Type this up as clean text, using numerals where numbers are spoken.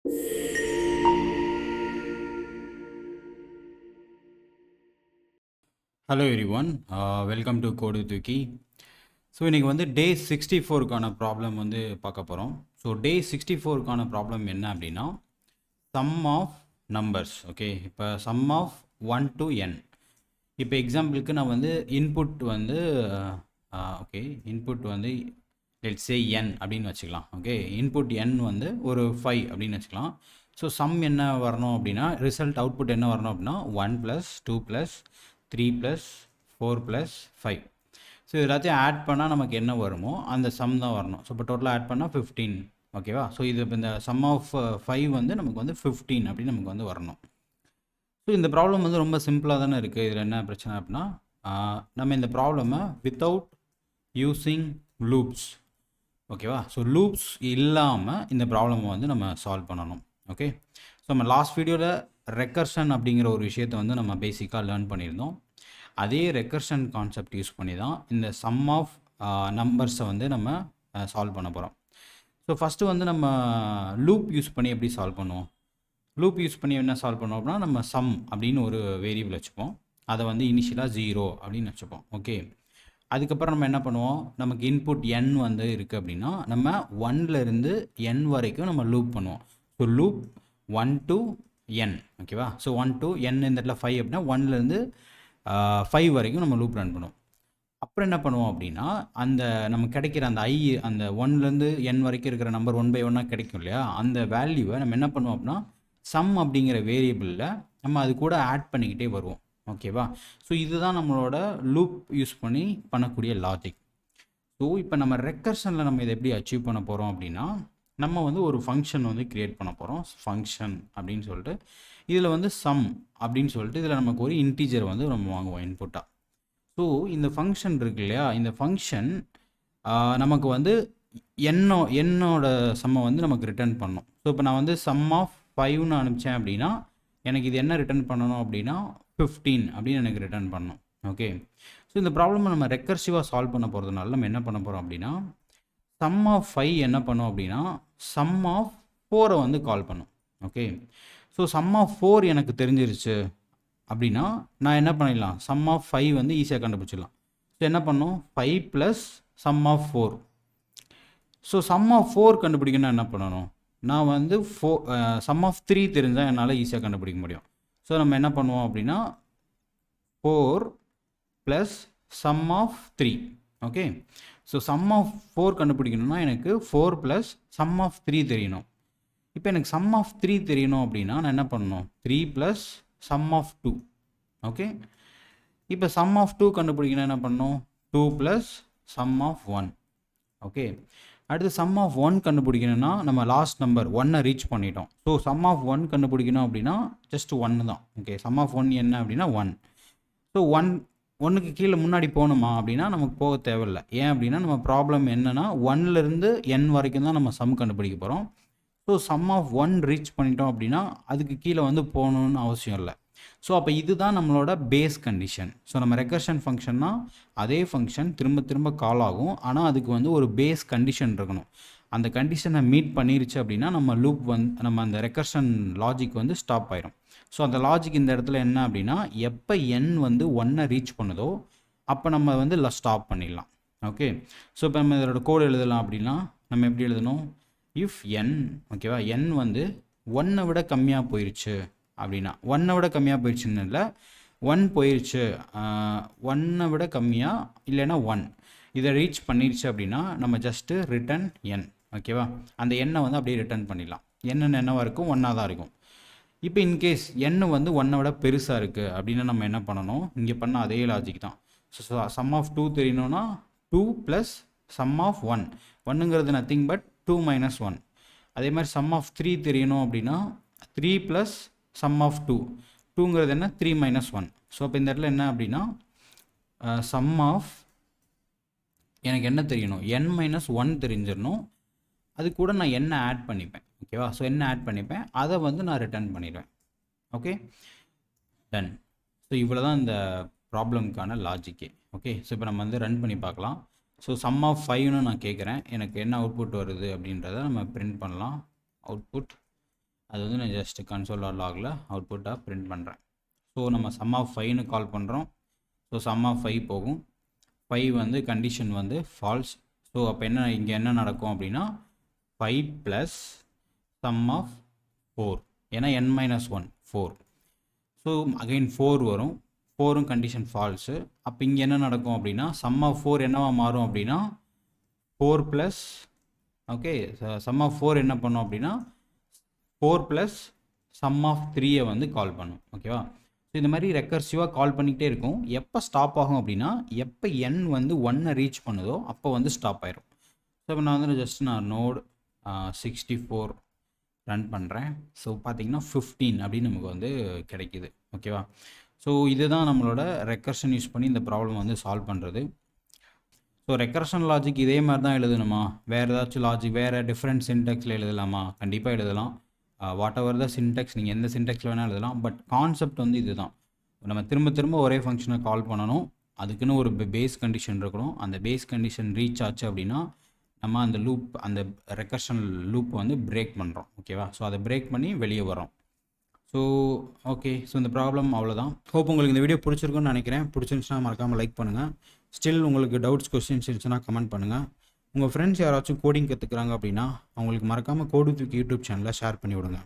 Hello everyone, welcome to கோடு தூக்கி. So இன்றைக்கி வந்து டே 64க்கான ப்ராப்ளம் வந்து பார்க்க போகிறோம். ஸோ டே 64க்கான ப்ராப்ளம் என்ன அப்படின்னா, சம் ஆஃப் நம்பர்ஸ். ஓகே, இப்போ சம் ஆஃப் 1 to n. இப்போ எக்ஸாம்பிளுக்கு நான் வந்து இன்புட் வந்து ஓகே இன்புட் வந்து லெட்ஸ் சே n அப்படின்னு வச்சுக்கலாம். ஓகே, இன்புட் n வந்து ஒரு 5 அப்படின்னு வச்சுக்கலாம். ஸோ சம் என்ன வரணும் அப்படின்னா, ரிசல்ட் அவுட்புட் என்ன வரணும் அப்படின்னா 1 + 2 + 3 + 4 + 5. ஸோ இது எல்லாத்தையும் ஆட் பண்ணால் நமக்கு என்ன வருமோ அந்த சம் தான் வரணும். ஸோ இப்போ டோட்டலாக ஆட் பண்ணால் 15. ஓகேவா? ஸோ இது இப்போ இந்த சம் ஆஃப் 5 வந்து நமக்கு வந்து 15 அப்படின்னு நமக்கு வந்து வரணும். ஸோ இந்த ப்ராப்ளம் வந்து ரொம்ப சிம்பிளாக தானே இருக்குது. இதில் என்ன பிரச்சனை அப்படின்னா, நம்ம இந்த ப்ராப்ளமை வித்தவுட் யூஸிங் லூப்ஸ், ஓகேவா? ஸோ லூப்ஸ் இல்லாமல் இந்த ப்ராப்ளமை வந்து நம்ம சால்வ் பண்ணணும். ஓகே, ஸோ நம்ம லாஸ்ட் வீடியோவில் ரெக்கர்ஷன் அப்படிங்கிற ஒரு விஷயத்தை வந்து நம்ம பேசிக்காக லேர்ன் பண்ணியிருந்தோம். அதே ரெக்கர்ஷன் கான்செப்ட் யூஸ் பண்ணி தான் இந்த சம் ஆஃப் நம்பர்ஸை வந்து நம்ம சால்வ் பண்ண போகிறோம். ஸோ ஃபஸ்ட்டு வந்து நம்ம லூப் யூஸ் பண்ணி எப்படி சால்வ் பண்ணுவோம்? லூப் யூஸ் பண்ணி என்ன சால்வ் பண்ணோம் அப்படின்னா, நம்ம சம் அப்படின்னு ஒரு வேரியபிள் வச்சுப்போம். அதை வந்து இனிஷியலாக 0 அப்படின்னு வச்சுப்போம். ஓகே, அதுக்கப்புறம் நம்ம என்ன பண்ணுவோம், நமக்கு இன்புட் n வந்து இருக்குது அப்படின்னா நம்ம 1லேருந்து n வரைக்கும் நம்ம லூப் பண்ணுவோம். So loop 1 to n. ஓகேவா? ஸோ 1 to n இந்த இடத்துல 5 அப்படின்னா 1லேருந்து 5 வரைக்கும் நம்ம லூப் ரன் பண்ணுவோம். அப்புறம் என்ன பண்ணுவோம் அப்படின்னா, அந்த நமக்கு கிடைக்கிற அந்த அந்த 1லேருந்து n வரைக்கும் இருக்கிற நம்பர் 1 by 1 கிடைக்கும் இல்லையா, அந்த வேல்யூவை நம்ம என்ன பண்ணுவோம் அப்படின்னா சம் அப்படிங்கிற வேரியபிளில் நம்ம அது கூட ஆட் பண்ணிக்கிட்டே வருவோம். ஓகேவா? ஸோ இதுதான் நம்மளோட லூப் யூஸ் பண்ணி பண்ணக்கூடிய லாஜிக். ஸோ இப்போ நம்ம ரெக்கர்ஷனில் நம்ம இதை எப்படி அச்சீவ் பண்ண போகிறோம் அப்படின்னா, நம்ம வந்து ஒரு ஃபங்க்ஷன் வந்து க்ரியேட் பண்ண போகிறோம். ஃபங்க்ஷன் அப்படின்னு சொல்லிட்டு இதில் வந்து சம் அப்படின்னு சொல்லிட்டு இதில் நமக்கு ஒரு இன்டீஜர் வந்து நம்ம வாங்குவோம் இன்புட்டாக. ஸோ இந்த ஃபங்க்ஷன் இருக்கு இல்லையா, இந்த ஃபங்க்ஷன் நமக்கு வந்து என்னோட சம்மை வந்து நமக்கு ரிட்டர்ன் பண்ணணும். ஸோ இப்போ நான் வந்து சம் ஆஃப் 5ன்னு அனுப்பிச்சேன் அப்படின்னா எனக்கு இது என்ன ரிட்டர்ன் பண்ணணும் அப்படின்னா 15 அப்படின்னு எனக்கு ரிட்டர்ன் பண்ணணும். ஓகே, ஸோ இந்த ப்ராப்ளமை நம்ம ரெக்கர்சிவாக சால்வ் பண்ண போகிறதுனால நம்ம என்ன பண்ண போகிறோம் அப்படின்னா, சம் ஆஃப் 5 என்ன பண்ணோம் அப்படின்னா சம் ஆஃப் 4 வந்து கால் பண்ணும். ஓகே, ஸோ சம் ஆஃப் 4 எனக்கு தெரிஞ்சிருச்சு அப்படின்னா நான் என்ன பண்ணிடலாம், சம் ஆஃப் 5 வந்து ஈஸியாக கண்டுபிடிச்சிடலாம். ஸோ என்ன பண்ணோம், 5 + sum of 4. So sum of 4 கண்டுபிடிக்கணும்னா என்ன பண்ணணும், நான் வந்து சம் ஆஃப் 3 தெரிஞ்சால் என்னால் ஈஸியாக கண்டுபிடிக்க முடியும். ஸோ நம்ம என்ன பண்ணுவோம் அப்படின்னா 4 + sum of 3. Okay, so sum of 4 கண்டுபிடிக்கணும்னா எனக்கு 4 + சம் ஆஃப் 3 தெரியணும். இப்போ எனக்கு சம் ஆஃப் 3 தெரியணும் அப்படின்னா நான் என்ன பண்ணணும், 3 + சம் ஆஃப் 2. ஓகே, இப்போ சம் ஆஃப் 2 கண்டுபிடிக்கணும் என்ன பண்ணணும், 2 + சம் ஆஃப் 1. ஓகே, அடுத்து சம் ஆஃப் 1 கண்டுபிடிக்கணும்னா நம்ம லாஸ்ட் நம்பர் 1 ரீச் பண்ணிட்டோம். ஸோ சம் ஆஃப் 1 கண்டுபிடிக்கணும் அப்படின்னா ஜஸ்ட் 1 தான். ஓகே, சம் ஆஃப் 1 என்ன அப்படின்னா 1. ஸோ 1க்கு கீழே முன்னாடி போகணுமா அப்படின்னா நமக்கு போக தேவையில்லை. ஏன் அப்படின்னா நம்ம ப்ராப்ளம் என்னென்னா 1லேருந்து n வரைக்கும் தான் நம்ம சம் கண்டுபிடிக்க போகிறோம். ஸோ சம் ஆஃப் 1 ரீச் பண்ணிட்டோம் அப்படின்னா அதுக்கு கீழே வந்து போகணுன்னு அவசியம் இல்லை. ஸோ அப்போ இதுதான் நம்மளோட பேஸ் கண்டிஷன். ஸோ நம்ம ரெக்கர்ஷன் ஃபங்க்ஷன்னா அதே ஃபங்க்ஷன் திரும்ப திரும்ப கால் ஆகும், ஆனால் அதுக்கு வந்து ஒரு பேஸ் கண்டிஷன் இருக்கணும். அந்த கண்டிஷனை மீட் பண்ணிருச்சு அப்படின்னா நம்ம லூப் வந்து நம்ம அந்த ரெக்கர்ஷன் லாஜிக் வந்து ஸ்டாப் ஆயிரும். ஸோ அந்த லாஜிக் இந்த இடத்துல என்ன அப்படின்னா, எப்போ n வந்து 1 ரீச் பண்ணுதோ அப்போ நம்ம வந்து ஸ்டாப் பண்ணிடலாம். ஓகே, ஸோ இப்போ நம்ம இதோட கோடு எழுதலாம் அப்படின்னா நம்ம எப்படி எழுதணும், இஃப் n, ஓகேவா, n வந்து 1 விட கம்மியாக போயிடுச்சு அப்படின்னா, 1 விட கம்மியாக போயிடுச்சுன்னு இல்லை, 1 போயிடுச்சு, 1 விட கம்மியாக இல்லைன்னா 1 இதை ரீச் பண்ணிடுச்சு அப்படின்னா நம்ம ஜஸ்ட்டு ரிட்டன் n. ஓகேவா, அந்த எண்ணை வந்து அப்படியே ரிட்டர்ன் பண்ணிடலாம். என்னவாக இருக்கும், 1ஆக தான் இருக்கும். இப்போ இன்கேஸ் n வந்து 1 விட பெருசாக இருக்குது அப்படின்னா நம்ம என்ன பண்ணணும், இங்கே பண்ண அதே லாஜிக் தான். ஸோ சம் ஆஃப் 2 தெரியணும்னா 2 + சம் ஆஃப் 1. 1ங்கிறது நத்திங் பட் 2 - 1. அதே மாதிரி சம் ஆஃப் 3 தெரியணும் அப்படின்னா 3 + சம் ஆஃப் 2. 2ங்கிறது என்ன, 3 - 1. ஸோ அப்போ இந்த இடத்துல என்ன அப்படின்னா சம் ஆஃப் எனக்கு என்ன தெரியணும், n - 1 தெரிஞ்சிடணும். அது கூட நான் என்ன ஆட் பண்ணிப்பேன். ஓகேவா, ஸோ என்ன ஆட் பண்ணிப்பேன், அதை வந்து நான் ரிட்டர்ன் பண்ணிடுவேன். Okay, ton. ஸோ இவ்வளோ தான் இந்த ப்ராப்ளம்க்கான லாஜிக்கே. ஓகே, ஸோ இப்போ நம்ம வந்து ரன் பண்ணி பார்க்கலாம். ஸோ சம் ஆஃப் 5ன்னு நான் கேட்குறேன், எனக்கு என்ன அவுட்புட் வருது அப்படின்றத நம்ம பிரிண்ட் பண்ணலாம். அவுட்புட் அது வந்து நான் ஜஸ்ட் கன்சோல் லாகில் அவுட்புட்டாக பிரிண்ட் பண்ணுறேன். ஸோ நம்ம சம் ஆஃப் 5ன்னு கால் பண்ணுறோம். ஸோ சம் ஆஃப் 5 போகும். 5 வந்து கண்டிஷன் வந்து ஃபால்ஸ். ஸோ அப்போ இங்கே என்ன நடக்கும் அப்படின்னா 5 ப்ளஸ் சம் ஆஃப் 4, ஏன்னா n-1 4. ஸோ அகைன் 4 வரும். 4ம் கண்டிஷன் ஃபால்ஸு. அப்போ இங்கே என்ன நடக்கும் அப்படின்னா சம் ஆஃப் 4 என்னவா மாறும் அப்படின்னா 4 ப்ளஸ் ஓகே சம் ஆஃப் 4 என்ன பண்ணும் அப்படின்னா 4 ப்ளஸ் சம் ஆஃப் 3யை வந்து கால் பண்ணும். ஓகேவா? ஸோ இந்த மாதிரி ரெக்கர்சிவாக கால் பண்ணிக்கிட்டே இருக்கும். எப்போ ஸ்டாப் ஆகும் அப்படின்னா எப்போ n வந்து 1 ரீச் பண்ணுதோ அப்போ வந்து ஸ்டாப் ஆயிரும். ஸோ இப்போ நான் வந்து நான் நோட் 64 ரன் பண்ணுறேன். ஸோ பார்த்தீங்கன்னா 15 அப்படின்னு நமக்கு வந்து கிடைக்கிது. ஓகேவா? ஸோ இதுதான் நம்மளோட ரெக்கர்ஷன் யூஸ் பண்ணி இந்த ப்ராப்ளம் வந்து சால்வ் பண்ணுறது. ஸோ ரெக்கர்ஷன் லாஜிக் இதே மாதிரி தான் எழுதணுமா? வேறு ஏதாச்சும் லாஜிக் வேறு டிஃப்ரெண்ட் சின்டெக்ஸில் எழுதலாமா? கண்டிப்பாக எழுதலாம். வாட் எவர் த சின்டெக்ஸ், நீங்கள் எந்த சின்டெக்ஸில் வேணால் எழுதலாம். பட் கான்செப்ட் வந்து இதுதான். நம்ம திரும்ப திரும்ப ஒரே ஃபங்க்ஷனை கால் பண்ணணும். அதுக்குன்னு ஒரு பேஸ் கண்டிஷன் இருக்கணும். அந்த பேஸ் கண்டிஷன் ரீச் ஆச்சு அப்படின்னா நம்ம அந்த ரெக்கர்ஷன் லூப் வந்து பிரேக் பண்ணுறோம். ஓகேவா? ஸோ அதை பிரேக் பண்ணி வெளியே வரோம். ஸோ ஓகே, ஸோ இந்த ப்ராப்ளம் அவ்வளோதான். ஹோப் உங்களுக்கு இந்த வீடியோ பிடிச்சிருக்குன்னு நினைக்கிறேன். பிடிச்சிருந்துச்சுன்னா மறக்காமல் லைக் பண்ணுங்கள். ஸ்டில் உங்களுக்கு டவுட்ஸ் கொஸ்டின்ஸ் இருந்துச்சுன்னா கமெண்ட் பண்ணுங்கள். உங்கள் ஃப்ரெண்ட்ஸ் யாராச்சும் கோடிங் கற்றுக்குறாங்க அப்படின்னா அவங்களுக்கு மறக்காமல் கோடு தூக்கி யூடியூப் சேனலில் ஷேர் பண்ணி விடுங்க.